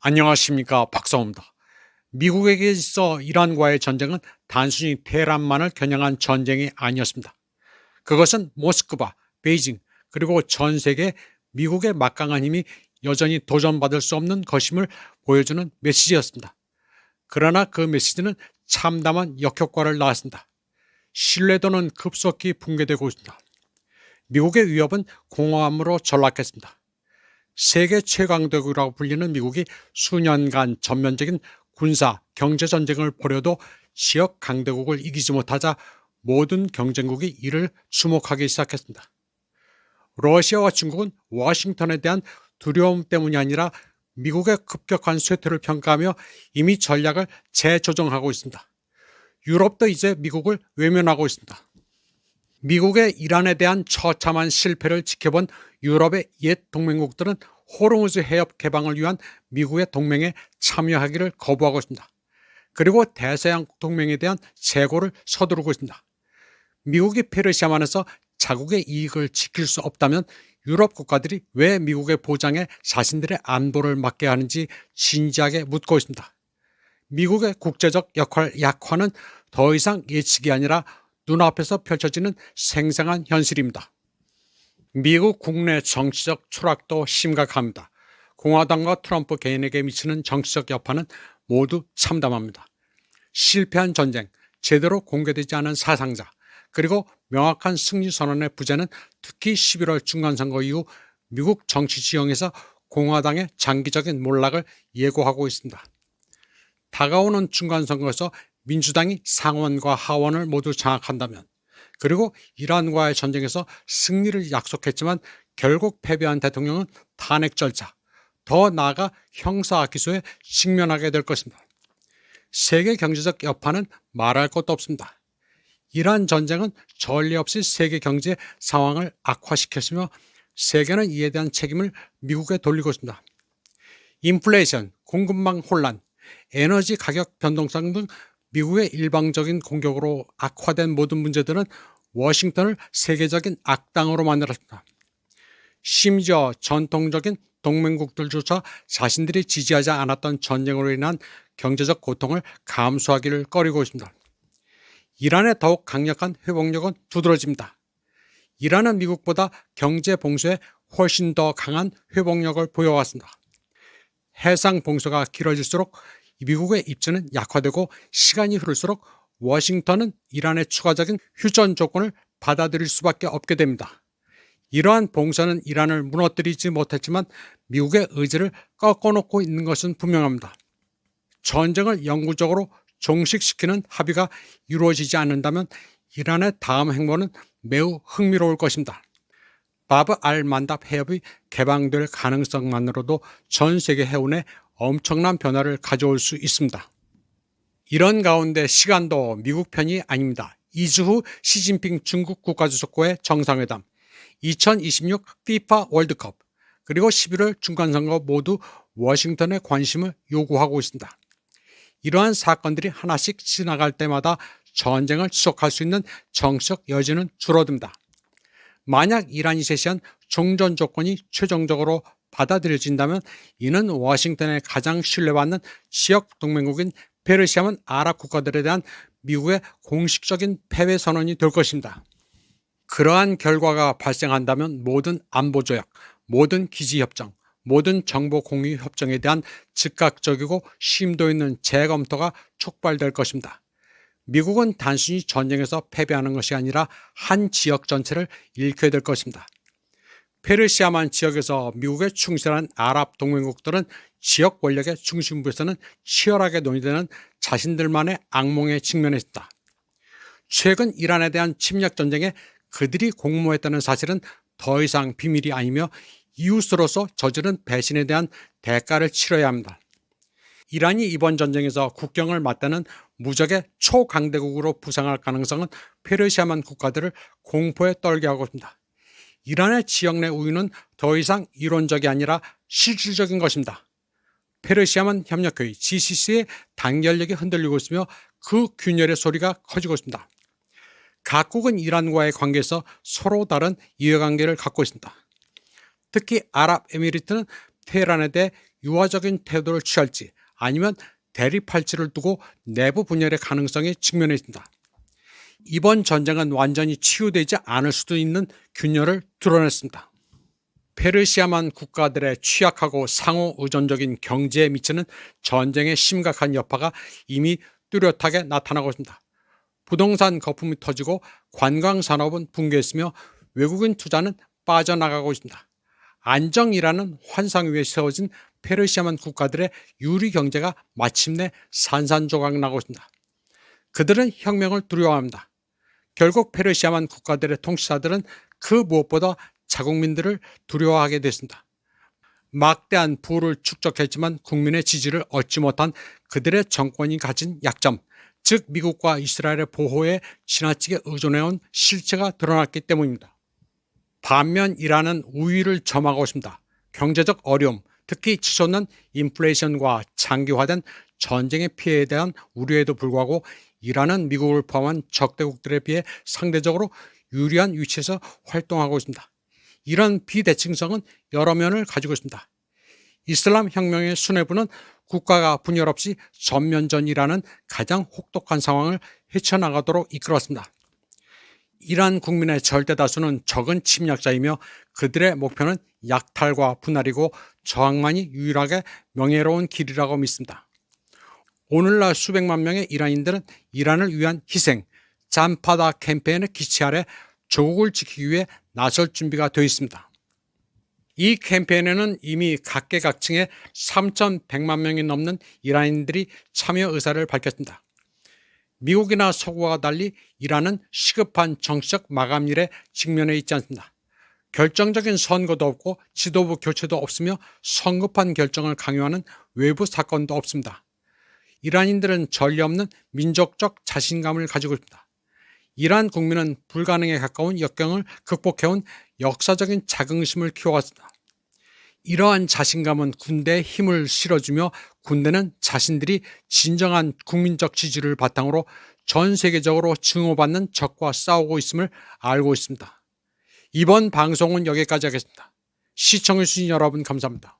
안녕하십니까, 박사호입니다. 미국에게 있어 이란과의 전쟁은 단순히 테헤란만을 겨냥한 전쟁이 아니었습니다. 그것은 모스크바, 베이징, 그리고 전 세계 미국의 막강한 힘이 여전히 도전받을 수 없는 것임을 보여주는 메시지였습니다. 그러나 그 메시지는 참담한 역효과를 낳았습니다. 신뢰도는 급속히 붕괴되고 있습니다. 미국의 위협은 공허함으로 전락했습니다. 세계 최강대국이라고 불리는 미국이 수년간 전면적인 군사, 경제 전쟁을 벌여도 지역 강대국을 이기지 못하자 모든 경쟁국이 이를 주목하기 시작했습니다. 러시아와 중국은 워싱턴에 대한 두려움 때문이 아니라 미국의 급격한 쇠퇴를 평가하며 이미 전략을 재조정하고 있습니다. 유럽도 이제 미국을 외면하고 있습니다. 미국의 이란에 대한 처참한 실패를 지켜본 유럽의 옛 동맹국들은 호르무즈 해협 개방을 위한 미국의 동맹에 참여하기를 거부하고 있습니다. 그리고 대서양 동맹에 대한 재고를 서두르고 있습니다. 미국이 페르시아만에서 자국의 이익을 지킬 수 없다면 유럽 국가들이 왜 미국의 보장에 자신들의 안보를 맡겨야 하는지 진지하게 묻고 있습니다. 미국의 국제적 역할 약화는 더 이상 예측이 아니라 눈앞에서 펼쳐지는 생생한 현실입니다. 미국 국내 정치적 추락도 심각합니다. 공화당과 트럼프 개인에게 미치는 정치적 여파는 모두 참담합니다. 실패한 전쟁, 제대로 공개되지 않은 사상자, 그리고 명확한 승리 선언의 부재는 특히 11월 중간선거 이후 미국 정치 지형에서 공화당의 장기적인 몰락을 예고하고 있습니다. 다가오는 중간선거에서 민주당이 상원과 하원을 모두 장악한다면, 그리고 이란과의 전쟁에서 승리를 약속했지만 결국 패배한 대통령은 탄핵 절차, 더 나아가 형사 기소에 직면하게 될 것입니다. 세계 경제적 여파는 말할 것도 없습니다. 이란 전쟁은 전례 없이 세계 경제 상황을 악화시켰으며 세계는 이에 대한 책임을 미국에 돌리고 있습니다. 인플레이션, 공급망 혼란, 에너지 가격 변동성 등 미국의 일방적인 공격으로 악화된 모든 문제들은 워싱턴을 세계적인 악당으로 만들었습니다. 심지어 전통적인 동맹국들조차 자신들이 지지하지 않았던 전쟁으로 인한 경제적 고통을 감수하기를 꺼리고 있습니다. 이란의 더욱 강력한 회복력은 두드러집니다. 이란은 미국보다 경제 봉쇄에 훨씬 더 강한 회복력을 보여왔습니다. 해상 봉쇄가 길어질수록 미국의 입지는 약화되고 시간이 흐를수록 워싱턴은 이란의 추가적인 휴전 조건을 받아들일 수밖에 없게 됩니다. 이러한 봉쇄는 이란을 무너뜨리지 못했지만 미국의 의지를 꺾어놓고 있는 것은 분명합니다. 전쟁을 영구적으로 종식시키는 합의가 이루어지지 않는다면 이란의 다음 행보는 매우 흥미로울 것입니다. 바브 알 만답 해협이 개방될 가능성만으로도 전 세계 해운에 엄청난 변화를 가져올 수 있습니다. 이런 가운데 시간도 미국 편이 아닙니다. 2주 후 시진핑 중국 국가주석과의 정상회담, 2026 FIFA 월드컵, 그리고 11월 중간선거 모두 워싱턴의 관심을 요구하고 있습니다. 이러한 사건들이 하나씩 지나갈 때마다 전쟁을 지속할 수 있는 정치적 여지는 줄어듭니다. 만약 이란이 제시한 종전 조건이 최종적으로 받아들여진다면 이는 워싱턴의 가장 신뢰받는 지역 동맹국인 페르시아만 아랍 국가들에 대한 미국의 공식적인 패배 선언이 될 것입니다. 그러한 결과가 발생한다면 모든 안보조약, 모든 기지협정, 모든 정보 공유 협정에 대한 즉각적이고 심도 있는 재검토가 촉발될 것입니다. 미국은 단순히 전쟁에서 패배하는 것이 아니라 한 지역 전체를 잃게 될 것입니다. 페르시아만 지역에서 미국에 충실한 아랍 동맹국들은 지역 권력의 중심부에서는 치열하게 논의되는 자신들만의 악몽에 직면했습니다. 최근 이란에 대한 침략 전쟁에 그들이 공모했다는 사실은 더 이상 비밀이 아니며 이웃으로서 저지른 배신에 대한 대가를 치러야 합니다. 이란이 이번 전쟁에서 국경을 맞대는 무적의 초강대국으로 부상할 가능성은 페르시아만 국가들을 공포에 떨게 하고 있습니다. 이란의 지역 내 우위는 더 이상 이론적이 아니라 실질적인 것입니다. 페르시아만 협력회의 GCC의 단결력이 흔들리고 있으며 그 균열의 소리가 커지고 있습니다. 각국은 이란과의 관계에서 서로 다른 이해관계를 갖고 있습니다. 특히 아랍에미리트는 테헤란에 대해 유화적인 태도를 취할지 아니면 대립할지를 두고 내부 분열의 가능성에 직면해 있습니다. 이번 전쟁은 완전히 치유되지 않을 수도 있는 균열을 드러냈습니다. 페르시아만 국가들의 취약하고 상호 의존적인 경제에 미치는 전쟁의 심각한 여파가 이미 뚜렷하게 나타나고 있습니다. 부동산 거품이 터지고 관광산업은 붕괴했으며 외국인 투자는 빠져나가고 있습니다. 안정이라는 환상 위에 세워진 페르시아만 국가들의 유리 경제가 마침내 산산조각 나고 있습니다. 그들은 혁명을 두려워합니다. 결국 페르시아만 국가들의 통치자들은 그 무엇보다 자국민들을 두려워하게 됐습니다. 막대한 부를 축적했지만 국민의 지지를 얻지 못한 그들의 정권이 가진 약점, 즉 미국과 이스라엘의 보호에 지나치게 의존해온 실체가 드러났기 때문입니다. 반면 이란은 우위를 점하고 있습니다. 경제적 어려움, 특히 치솟는 인플레이션과 장기화된 전쟁의 피해에 대한 우려에도 불구하고 이란은 미국을 포함한 적대국들에 비해 상대적으로 유리한 위치에서 활동하고 있습니다. 이런 비대칭성은 여러 면을 가지고 있습니다. 이슬람 혁명의 수뇌부는 국가가 분열 없이 전면전이라는 가장 혹독한 상황을 헤쳐나가도록 이끌었습니다. 이란 국민의 절대 다수는 적은 침략자이며 그들의 목표는 약탈과 분할이고 저항만이 유일하게 명예로운 길이라고 믿습니다. 오늘날 수백만 명의 이란인들은 이란을 위한 희생, 잠파다 캠페인의 기치 아래 조국을 지키기 위해 나설 준비가 되어 있습니다. 이 캠페인에는 이미 각계각층의 3,100만 명이 넘는 이란인들이 참여 의사를 밝혔습니다. 미국이나 서구와 달리 이란은 시급한 정치적 마감일에 직면해 있지 않습니다. 결정적인 선거도 없고 지도부 교체도 없으며 성급한 결정을 강요하는 외부 사건도 없습니다. 이란인들은 전례 없는 민족적 자신감을 가지고 있습니다. 이란 국민은 불가능에 가까운 역경을 극복해온 역사적인 자긍심을 키워왔습니다. 이러한 자신감은 군대에 힘을 실어주며 군대는 자신들이 진정한 국민적 지지를 바탕으로 전 세계적으로 증오받는 적과 싸우고 있음을 알고 있습니다. 이번 방송은 여기까지 하겠습니다. 시청해주신 여러분 감사합니다.